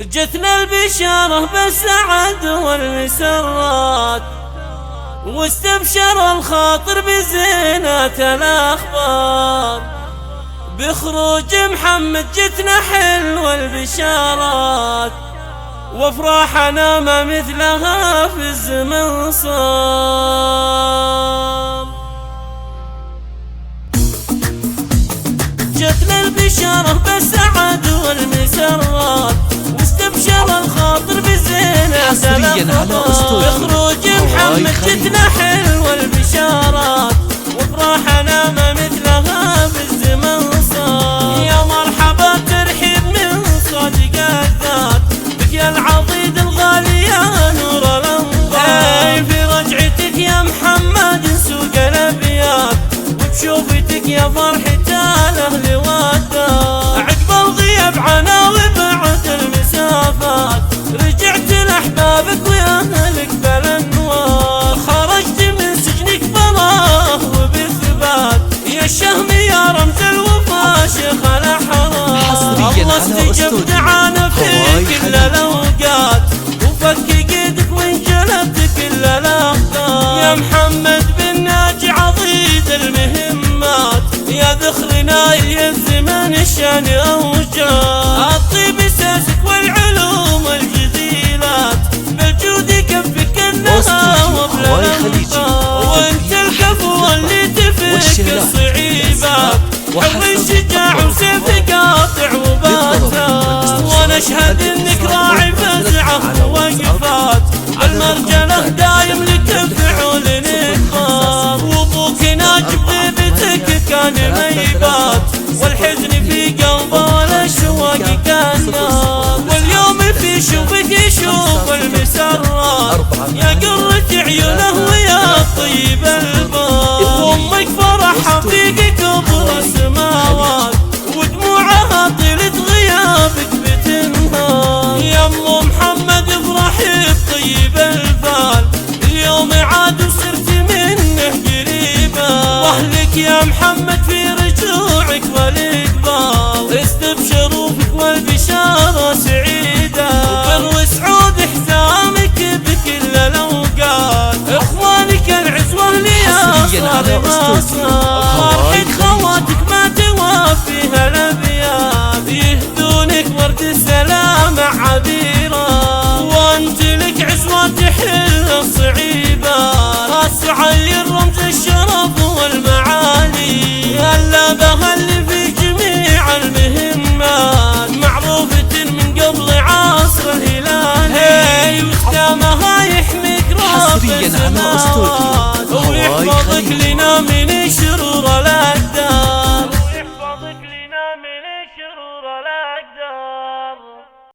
جتنا البشارة بالسعد والمسرات، واستبشر الخاطر بزينات الأخبار. بخروج محمد جتنا حلو البشارات، وافراحنا ما مثلها في الزمن صار. جتنا البشارة بالسعد والمسرات، واستبشر الخاطر بزينات الأخبار. بخروج محمد جتنا حلو البشارات، وافراحنا ما مثلها في الزمن صار. يا مرحبا ترحيب من صادق الذات، بك يا العضيد الغالي يا نور الانظار. في رجعتك يا محمد سوق الابيات، وبشوفتك يا فرحة الاهل والدار. عقب الغياب عنا وبعد المسافات، رجعت لاحبابك ويا اهلك بالانوار. خرجت من سجنك بلاه وبثبات، يا الشهم يا رمز الوفا شيخ الاحرار. الله استجب دعانا في كل الاوقات، وفك قيدك وانجلبت كل الاخطار. يا محمد بن ناجي عضيد المهمات، يا ذخرنا الزمن الشان اوجار. الطيب اساسك والعلوم الجزيلات، بالجود يكفك النهى وبلا الانفاق. وانت الكفو اللي تفك الصعيبات، حب الشجاع وسيف قاطع وباتات. ونشهد انك راعي فزعه ووقفات، المرجله دايم لك فعول نكبات. وابوك ناجي بذبتك كان ميبات، والحزن في قلبه والاشواق كان نار. واليوم في شوفك يشوف المسرات، يا قرة عيونه ويا طيب البال. وامك فرحها في كبر السماوات، ودموعها طيلة غيابك بتنهار. يا ام محمد افرحي بطيب البال، اليوم عاد وصرت منه قريبة. واهلك يا محمد في رجوعك والاقبال، استبشروا فيك والبشارة سعيدة. وبر وسعود حزامك بكل الاوقات، اخوانك العزوة اللي صار ما صار. فرحة خواتك ما توافيها الابيات، يهدونك ورد السلام عبيرة. وانت لك عزوة تحل الصعيبات، اسعى الرمز الشرف والمعالي. هلا بها اللي في جميع المهمات، معروفة من قبل عصر الهلال. هي وختامها يحميك رب السماوات، ويحفظك لنا من شرور الاقدار.